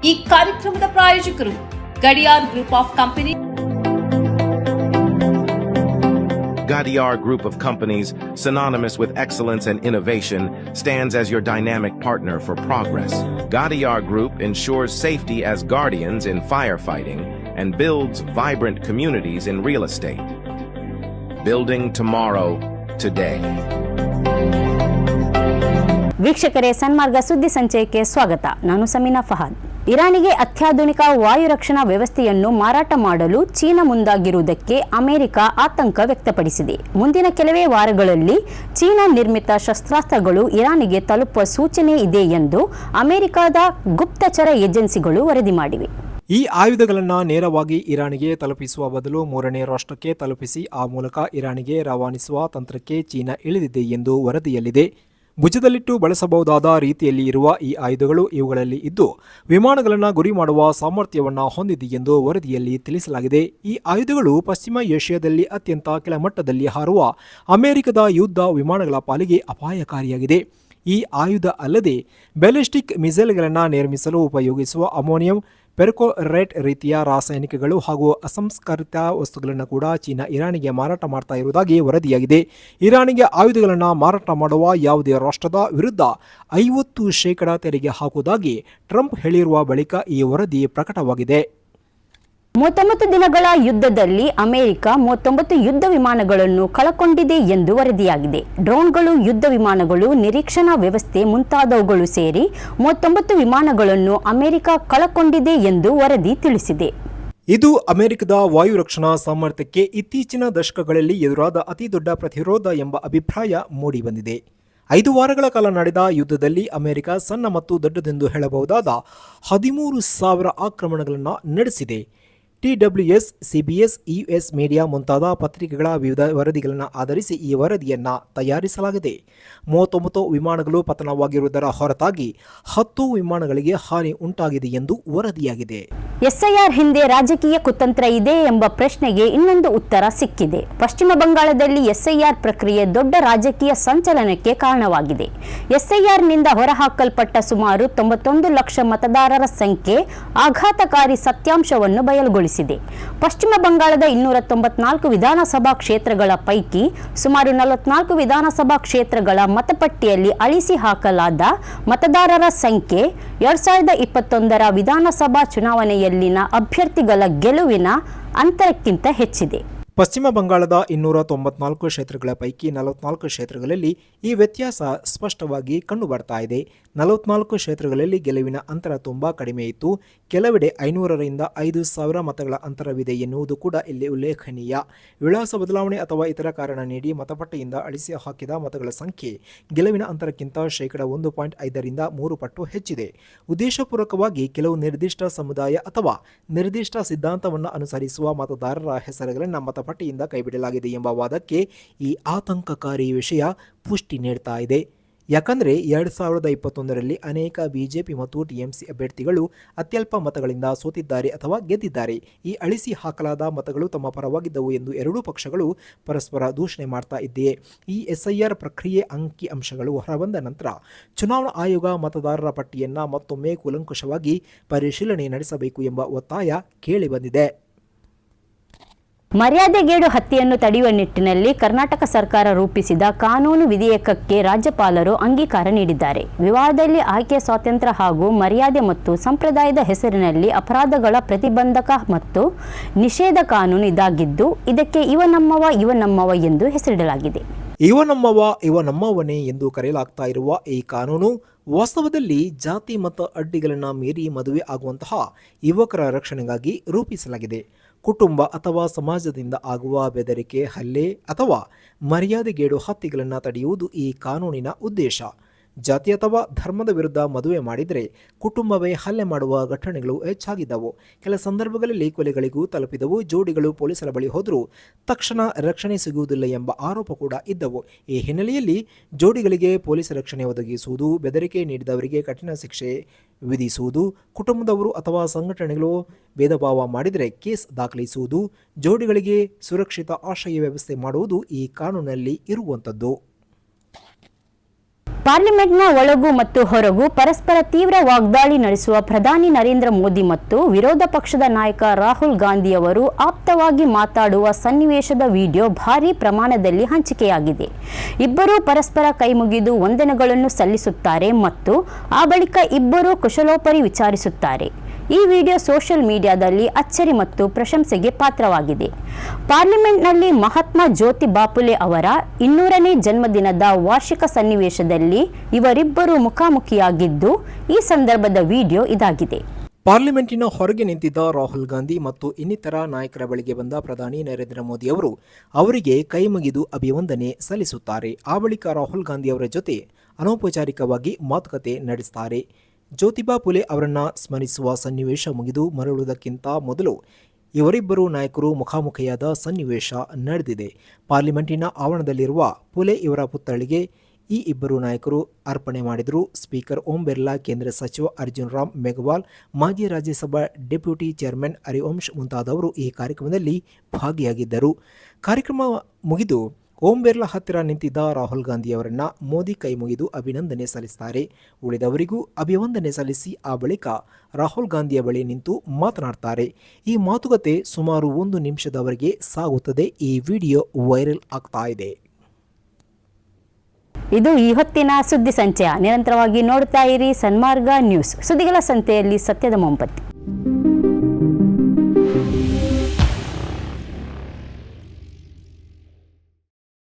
ಈ ಕಾರ್ಯಕ್ರಮದ ಪ್ರಾಯೋಜಕರು Gadiyar group of company. Gadiar Group of Companies, synonymous with excellence and innovation, stands as your dynamic partner for progress. Gadiar Group ensures safety as guardians in firefighting and builds vibrant communities in real estate. Building tomorrow, today. ವೀಕ್ಷಕರೇ, ಸನ್ಮಾರ್ಗ ಸುದ್ದಿ ಸಂಚಯಕ್ಕೆ ಸ್ವಾಗತ. ನಾನು Samina Fahad. ಇರಾನಿಗೆ ಅತ್ಯಾಧುನಿಕ ವಾಯು ರಕ್ಷಣಾ ವ್ಯವಸ್ಥೆಯನ್ನು ಮಾರಾಟ ಮಾಡಲು China ಮುಂದಾಗಿರುವುದಕ್ಕೆ America ಆತಂಕ ವ್ಯಕ್ತಪಡಿಸಿದೆ. ಮುಂದಿನ ಕೆಲವೇ ವಾರಗಳಲ್ಲಿ ಚೀನಾ ನಿರ್ಮಿತ ಶಸ್ತ್ರಾಸ್ತ್ರಗಳು ಇರಾನಿಗೆ ತಲುಪುವ ಸೂಚನೆ ಇದೆ ಎಂದು ಅಮೆರಿಕದ ಗುಪ್ತಚರ ಏಜೆನ್ಸಿಗಳು ವರದಿ ಮಾಡಿವೆ. ಈ ಆಯುಧಗಳನ್ನು ನೇರವಾಗಿ ಇರಾನಿಗೆ ತಲುಪಿಸುವ ಬದಲು ಮೂರನೇ ರಾಷ್ಟ್ರಕ್ಕೆ ತಲುಪಿಸಿ ಆ ಮೂಲಕ ಇರಾನಿಗೆ ರವಾನಿಸುವ ತಂತ್ರಕ್ಕೆ ಚೀನಾ ಇಳಿದಿದೆ ಎಂದು ವರದಿಯಲ್ಲಿದೆ. ಭುಜದಲ್ಲಿಟ್ಟು ಬಳಸಬಹುದಾದ ರೀತಿಯಲ್ಲಿ ಇರುವ ಈ ಆಯುಧಗಳು ಇವುಗಳಲ್ಲಿ ಇದ್ದು ವಿಮಾನಗಳನ್ನು ಗುರಿ ಮಾಡುವ ಸಾಮರ್ಥ್ಯವನ್ನು ಹೊಂದಿದೆ ಎಂದು ವರದಿಯಲ್ಲಿ ತಿಳಿಸಲಾಗಿದೆ. ಈ ಆಯುಧಗಳು ಪಶ್ಚಿಮ ಏಷ್ಯಾದಲ್ಲಿ ಅತ್ಯಂತ ಕೆಳಮಟ್ಟದಲ್ಲಿ ಹಾರುವ ಅಮೆರಿಕದ ಯುದ್ಧ ವಿಮಾನಗಳ ಪಾಲಿಗೆ ಅಪಾಯಕಾರಿಯಾಗಿದೆ. ಈ ಆಯುಧ ಅಲ್ಲದೆ ಬ್ಯಾಲಿಸ್ಟಿಕ್ ಮಿಸೈಲ್ಗಳನ್ನು ನಿರ್ಮಿಸಲು ಉಪಯೋಗಿಸುವ ಅಮೋನಿಯಂ ಪೆರ್ಕೋರೇಟ್ ರೀತಿಯ ರಾಸಾಯನಿಕಗಳು ಹಾಗೂ ಅಸಂಸ್ಕರಿತ ವಸ್ತುಗಳನ್ನು ಕೂಡ ಚೀನಾ ಇರಾನಿಗೆ ಮಾರಾಟ ಮಾಡ್ತಾ ಇರುವುದಾಗಿ ವರದಿಯಾಗಿದೆ. ಇರಾನಿಗೆ ಆಯುಧಗಳನ್ನು ಮಾರಾಟ ಮಾಡುವ ಯಾವುದೇ ರಾಷ್ಟ್ರದ ವಿರುದ್ಧ 50% ತೆರಿಗೆ ಹಾಕುವುದಾಗಿ ಟ್ರಂಪ್ ಹೇಳಿರುವ ಬಳಿಕ ಈ ವರದಿ ಪ್ರಕಟವಾಗಿದೆ. 39 ದಿನಗಳ ಯುದ್ಧದಲ್ಲಿ ಅಮೆರಿಕ 39 ಯುದ್ಧ ವಿಮಾನಗಳನ್ನು ಕಳಕೊಂಡಿದೆ ಎಂದು ವರದಿಯಾಗಿದೆ. ಡ್ರೋನ್ಗಳು, ಯುದ್ಧ ವಿಮಾನಗಳು, ನಿರೀಕ್ಷಣಾ ವ್ಯವಸ್ಥೆ ಮುಂತಾದವುಗಳು ಸೇರಿ 39 ವಿಮಾನಗಳನ್ನು ಅಮೆರಿಕ ಕಳಕೊಂಡಿದೆ ಎಂದು ವರದಿ ತಿಳಿಸಿದೆ. ಇದು ಅಮೆರಿಕದ ವಾಯು ರಕ್ಷಣಾ ಸಾಮರ್ಥ್ಯಕ್ಕೆ ಇತ್ತೀಚಿನ ದಶಕಗಳಲ್ಲಿ ಎದುರಾದ ಅತಿದೊಡ್ಡ ಪ್ರತಿರೋಧ ಎಂಬ ಅಭಿಪ್ರಾಯ ಮೂಡಿಬಂದಿದೆ. 5 ವಾರಗಳ ಕಾಲ ನಡೆದ ಯುದ್ಧದಲ್ಲಿ ಅಮೆರಿಕ ಸಣ್ಣ ಮತ್ತು ದೊಡ್ಡದೆಂದು ಹೇಳಬಹುದಾದ 13,000 ಆಕ್ರಮಣಗಳನ್ನು ನಡೆಸಿದೆ. TWS, CBS, US ಮೀಡಿಯಾ ಮುಂತಾದ ಪತ್ರಿಕೆಗಳ ವಿವಿಧ ವರದಿಗಳನ್ನು ಆಧರಿಸಿ ಈ ವರದಿಯನ್ನು ತಯಾರಿಸಲಾಗಿದೆ. 39 ವಿಮಾನಗಳು ಪತನವಾಗಿರುವುದರ ಹೊರತಾಗಿ 10 ವಿಮಾನಗಳಿಗೆ ಹಾನಿ ಉಂಟಾಗಿದೆ ಎಂದು ವರದಿಯಾಗಿದೆ. SIR ಹಿಂದೆ ರಾಜಕೀಯ ಕುತಂತ್ರ ಇದೆ ಎಂಬ ಪ್ರಶ್ನೆಗೆ ಇನ್ನೊಂದು ಉತ್ತರ ಸಿಕ್ಕಿದೆ. ಪಶ್ಚಿಮ ಬಂಗಾಳದಲ್ಲಿ SIR ಪ್ರಕ್ರಿಯೆ ದೊಡ್ಡ ರಾಜಕೀಯ ಸಂಚಲನಕ್ಕೆ ಕಾರಣವಾಗಿದೆ. SIRನಿಂದ ಹೊರಹಾಕಲ್ಪಟ್ಟ ಸುಮಾರು 91 ಲಕ್ಷ ಮತದಾರರ ಸಂಖ್ಯೆ ಆಘಾತಕಾರಿ ಸತ್ಯಾಂಶವನ್ನು ಬಯಲುಗೊಳಿಸಿದೆ. ಪಶ್ಚಿಮ ಬಂಗಾಳದ 294 ವಿಧಾನಸಭಾ ಕ್ಷೇತ್ರಗಳ ಪೈಕಿ ಸುಮಾರು 44 ವಿಧಾನಸಭಾ ಕ್ಷೇತ್ರಗಳ ಮತಪಟ್ಟಿಯಲ್ಲಿ ಅಳಿಸಿ ಹಾಕಲಾದ ಮತದಾರರ ಸಂಖ್ಯೆ 2021ರ ವಿಧಾನಸಭಾ ಚುನಾವಣೆಯಲ್ಲಿನ ಅಭ್ಯರ್ಥಿಗಳ ಗೆಲುವಿನ ಅಂತರಕ್ಕಿಂತ ಹೆಚ್ಚಿದೆ. ಪಶ್ಚಿಮ ಬಂಗಾಳದ 294 ಕ್ಷೇತ್ರಗಳ ಪೈಕಿ 44 ಕ್ಷೇತ್ರಗಳಲ್ಲಿ ಈ ವ್ಯತ್ಯಾಸ ಸ್ಪಷ್ಟವಾಗಿ ಕಂಡುಬರ್ತಾ ಇದೆ. 44 ಕ್ಷೇತ್ರಗಳಲ್ಲಿ ಗೆಲುವಿನ ಅಂತರ ತುಂಬಾ ಕಡಿಮೆ ಇತ್ತು. ಕೆಲವೆಡೆ 500ರಿಂದ 5,000 ಮತಗಳ ಅಂತರವಿದೆ ಎನ್ನುವುದು ಕೂಡ ಇಲ್ಲಿ ಉಲ್ಲೇಖನೀಯ. ವಿಳಾಸ ಬದಲಾವಣೆ ಅಥವಾ ಇತರ ಕಾರಣ ನೀಡಿ ಮತಪಟ್ಟಿಯಿಂದ ಅಳಿಸಿ ಹಾಕಿದ ಮತಗಳ ಸಂಖ್ಯೆ ಗೆಲುವಿನ ಅಂತರಕ್ಕಿಂತ ಶೇಕಡ 1.5ರಿಂದ 3 ಪಟ್ಟು ಹೆಚ್ಚಿದೆ. ಉದ್ದೇಶಪೂರ್ವಕವಾಗಿ ಕೆಲವು ನಿರ್ದಿಷ್ಟ ಸಮುದಾಯ ಅಥವಾ ನಿರ್ದಿಷ್ಟ ಸಿದ್ಧಾಂತವನ್ನು ಅನುಸರಿಸುವ ಮತದಾರರ ಹೆಸರುಗಳನ್ನು ಮತಪಟ್ಟಿಯಿಂದ ಕೈಬಿಡಲಾಗಿದೆ ಎಂಬ ವಾದಕ್ಕೆ ಈ ಆತಂಕಕಾರಿ ವಿಷಯ ಪುಷ್ಟಿ ನೀಡ್ತಾ ಇದೆ. ಯಾಕಂದರೆ 2021ರಲ್ಲಿ ಅನೇಕ ಬಿಜೆಪಿ ಮತ್ತು ಟಿಎಂಸಿ ಅಭ್ಯರ್ಥಿಗಳು ಅತ್ಯಲ್ಪ ಮತಗಳಿಂದ ಸೋತಿದ್ದಾರೆ ಅಥವಾ ಗೆದ್ದಿದ್ದಾರೆ. ಈ ಅಳಿಸಿ ಹಾಕಲಾದ ಮತಗಳು ತಮ್ಮ ಪರವಾಗಿದ್ದವು ಎಂದು ಎರಡೂ ಪಕ್ಷಗಳು ಪರಸ್ಪರ ದೂಷಣೆ ಮಾಡ್ತಾ ಇದ್ದೆಯೇ. ಈ SIR ಪ್ರಕ್ರಿಯೆ ಅಂಕಿ ಅಂಶಗಳು ಹೊರಬಂದ ನಂತರ ಚುನಾವಣಾ ಆಯೋಗ ಮತದಾರರ ಪಟ್ಟಿಯನ್ನು ಮತ್ತೊಮ್ಮೆ ಕೂಲಂಕುಷವಾಗಿ ಪರಿಶೀಲನೆ ನಡೆಸಬೇಕು ಎಂಬ ಒತ್ತಾಯ ಕೇಳಿಬಂದಿದೆ. ಮರ್ಯಾದೆಗೇಡು ಹತ್ಯೆಯನ್ನು ತಡೆಯುವ ನಿಟ್ಟಿನಲ್ಲಿ ಕರ್ನಾಟಕ ಸರ್ಕಾರ ರೂಪಿಸಿದ ಕಾನೂನು ವಿಧೇಯಕಕ್ಕೆ ರಾಜ್ಯಪಾಲರು ಅಂಗೀಕಾರ ನೀಡಿದ್ದಾರೆ. ವಿವಾಹದಲ್ಲಿ ಆಯ್ಕೆ ಸ್ವಾತಂತ್ರ್ಯ ಹಾಗೂ ಮರ್ಯಾದೆ ಮತ್ತು ಸಂಪ್ರದಾಯದ ಹೆಸರಿನಲ್ಲಿ ಅಪರಾಧಗಳ ಪ್ರತಿಬಂಧಕ ಮತ್ತು ನಿಷೇಧ ಕಾನೂನು ಇದಾಗಿದ್ದು, ಇದಕ್ಕೆ ಇವ ನಮ್ಮವ ಎಂದು ಹೆಸರಿಡಲಾಗಿದೆ. ಇವ ನಮ್ಮವನೇ ಎಂದು ಕರೆಯಲಾಗ್ತಾ ಇರುವ ಈ ಕಾನೂನು ವಾಸ್ತವದಲ್ಲಿ ಜಾತಿ ಮತ್ತು ಅಡ್ಡಿಗಳನ್ನು ಮೀರಿ ಮದುವೆ ಆಗುವಂತಹ ಯುವಕರ ರಕ್ಷಣೆಗಾಗಿ ರೂಪಿಸಲಾಗಿದೆ. ಕುಟುಂಬ ಅಥವಾ ಸಮಾಜದಿಂದ ಆಗುವ ಬೆದರಿಕೆ, ಹಲ್ಲೆ ಅಥವಾ ಮರ್ಯಾದೆಗೇಡು ಹತ್ಯೆಗಳನ್ನು ತಡೆಯುವುದು ಈ ಕಾನೂನಿನ ಉದ್ದೇಶ. ಜಾತಿ ಅಥವಾ ಧರ್ಮದ ವಿರುದ್ಧ ಮದುವೆ ಮಾಡಿದರೆ ಕುಟುಂಬವೇ ಹಲ್ಲೆ ಮಾಡುವ ಘಟನೆಗಳು ಹೆಚ್ಚಾಗಿದ್ದವು. ಕೆಲ ಸಂದರ್ಭಗಳಲ್ಲಿ ಕೊಲೆಗಳಿಗೂ ತಲುಪಿದವು. ಜೋಡಿಗಳು ಪೊಲೀಸರ ಬಳಿ ಹೋದರೂ ತಕ್ಷಣ ರಕ್ಷಣೆ ಸಿಗುವುದಿಲ್ಲ ಎಂಬ ಆರೋಪ ಕೂಡ ಇದ್ದವು. ಈ ಹಿನ್ನೆಲೆಯಲ್ಲಿ ಜೋಡಿಗಳಿಗೆ ಪೊಲೀಸ್ ರಕ್ಷಣೆ ಒದಗಿಸುವುದು, ಬೆದರಿಕೆ ನೀಡಿದವರಿಗೆ ಕಠಿಣ ಶಿಕ್ಷೆ ವಿಧಿಸುವುದು, ಕುಟುಂಬದವರು ಅಥವಾ ಸಂಘಟನೆಗಳು ಭೇದ ಭಾವ ಮಾಡಿದರೆ ಕೇಸ್ ದಾಖಲಿಸುವುದು, ಜೋಡಿಗಳಿಗೆ ಸುರಕ್ಷಿತ ಆಶ್ರಯ ವ್ಯವಸ್ಥೆ ಮಾಡುವುದು ಈ ಕಾನೂನಲ್ಲಿ ಇರುವಂಥದ್ದು. ಪಾರ್ಲಿಮೆಂಟ್ನ ಒಳಗೂ ಮತ್ತು ಹೊರಗೂ ಪರಸ್ಪರ ತೀವ್ರ ವಾಗ್ದಾಳಿ ನಡೆಸುವ ಪ್ರಧಾನಿ ನರೇಂದ್ರ ಮೋದಿ ಮತ್ತು ವಿರೋಧ ಪಕ್ಷದ ನಾಯಕ ರಾಹುಲ್ ಗಾಂಧಿಯವರು ಆಪ್ತವಾಗಿ ಮಾತಾಡುವ ಸನ್ನಿವೇಶದ ವಿಡಿಯೋ ಭಾರೀ ಪ್ರಮಾಣದಲ್ಲಿ ಹಂಚಿಕೆಯಾಗಿದೆ. ಇಬ್ಬರೂ ಪರಸ್ಪರ ಕೈಮುಗಿದು ವಂದನೆಗಳನ್ನು ಸಲ್ಲಿಸುತ್ತಾರೆ ಮತ್ತು ಆ ಬಳಿಕ ಇಬ್ಬರೂ ಕುಶಲೋಪರಿ ವಿಚಾರಿಸುತ್ತಾರೆ. ಈ ವಿಡಿಯೋ ಸೋಷಿಯಲ್ ಮೀಡಿಯಾದಲ್ಲಿ ಅಚ್ಚರಿ ಮತ್ತು ಪ್ರಶಂಸೆಗೆ ಪಾತ್ರವಾಗಿದೆ. ಪಾರ್ಲಿಮೆಂಟ್ನಲ್ಲಿ ಮಹಾತ್ಮ ಜ್ಯೋತಿಬಾ ಫುಲೆ ಅವರ 200ನೇ ಜನ್ಮದಿನದ ವಾರ್ಷಿಕ ಸನ್ನಿವೇಶದಲ್ಲಿ ಇವರಿಬ್ಬರು ಮುಖಾಮುಖಿಯಾಗಿದ್ದು, ಈ ಸಂದರ್ಭದ ವಿಡಿಯೋ ಇದಾಗಿದೆ. ಪಾರ್ಲಿಮೆಂಟಿನ ಹೊರಗೆ ನಿಂತಿದ್ದ ರಾಹುಲ್ ಗಾಂಧಿ ಮತ್ತು ಇನ್ನಿತರ ನಾಯಕರ ಬಳಿಗೆ ಬಂದ ಪ್ರಧಾನಿ ನರೇಂದ್ರ ಮೋದಿ ಅವರು ಅವರಿಗೆ ಕೈಮುಗಿದು ಅಭಿವಂದನೆ ಸಲ್ಲಿಸುತ್ತಾರೆ. ಆ ಬಳಿಕ ರಾಹುಲ್ ಗಾಂಧಿ ಅವರ ಜೊತೆ ಅನೌಪಚಾರಿಕವಾಗಿ ಮಾತುಕತೆ ನಡೆಸುತ್ತಾರೆ. ಜ್ಯೋತಿಬಾ ಫುಲೆ ಅವರನ್ನು ಸ್ಮರಿಸುವ ಸನ್ನಿವೇಶ ಮುಗಿದು ಮರಳುವುದಕ್ಕಿಂತ ಮೊದಲು ಇವರಿಬ್ಬರು ನಾಯಕರು ಮುಖಾಮುಖಿಯಾದ ಸನ್ನಿವೇಶ ನಡೆದಿದೆ. ಪಾರ್ಲಿಮೆಂಟಿನ ಆವರಣದಲ್ಲಿರುವ ಫುಲೆ ಇವರ ಪುತ್ಥಳಿಗೆ ಈ ಇಬ್ಬರು ನಾಯಕರು ಅರ್ಪಣೆ ಮಾಡಿದರು. ಸ್ಪೀಕರ್ ಓಂ ಬಿರ್ಲಾ, ಕೇಂದ್ರ ಸಚಿವ ಅರ್ಜುನ್ ರಾಮ್ ಮೇಘವಾಲ್, ಮಾಜಿ ರಾಜ್ಯಸಭಾ ಡೆಪ್ಯೂಟಿ ಚೇರ್ಮನ್ ಹರಿವಂಶ್ ಮುಂತಾದವರು ಈ ಕಾರ್ಯಕ್ರಮದಲ್ಲಿ ಭಾಗಿಯಾಗಿದ್ದರು. ಕಾರ್ಯಕ್ರಮ ಮುಗಿದು ಓಂ ಬಿರ್ಲಾ ಹತ್ತಿರ ನಿಂತಿದ್ದ ರಾಹುಲ್ ಗಾಂಧಿ ಅವರನ್ನ ಮೋದಿ ಕೈ ಮುಗಿದು ಅಭಿನಂದನೆ ಸಲ್ಲಿಸುತ್ತಾರೆ. ಉಳಿದವರಿಗೂ ಅಭಿವಂದನೆ ಸಲ್ಲಿಸಿ ಆ ಬಳಿಕ ರಾಹುಲ್ ಗಾಂಧಿಯ ಬಳಿ ನಿಂತು ಮಾತನಾಡ್ತಾರೆ. ಈ ಮಾತುಕತೆ ಸುಮಾರು 1 ನಿಮಿಷದವರೆಗೆ ಸಾಗುತ್ತದೆ. ಈ ವಿಡಿಯೋ ವೈರಲ್ ಆಗ್ತಾ ಇದೆ. ಇದು ಈ ಹೊತ್ತಿನ ಸುದ್ದಿ ಸಂಚಯ. ನಿರಂತರವಾಗಿ ನೋಡ್ತಾ ಇರಿ ಸನ್ಮಾರ್ಗ ನ್ಯೂಸ್. ಸುದ್ದಿಗಳ ಸಂತೆಯಲ್ಲಿ ಸತ್ಯದ ಮೊಂಬತ್ತಿ.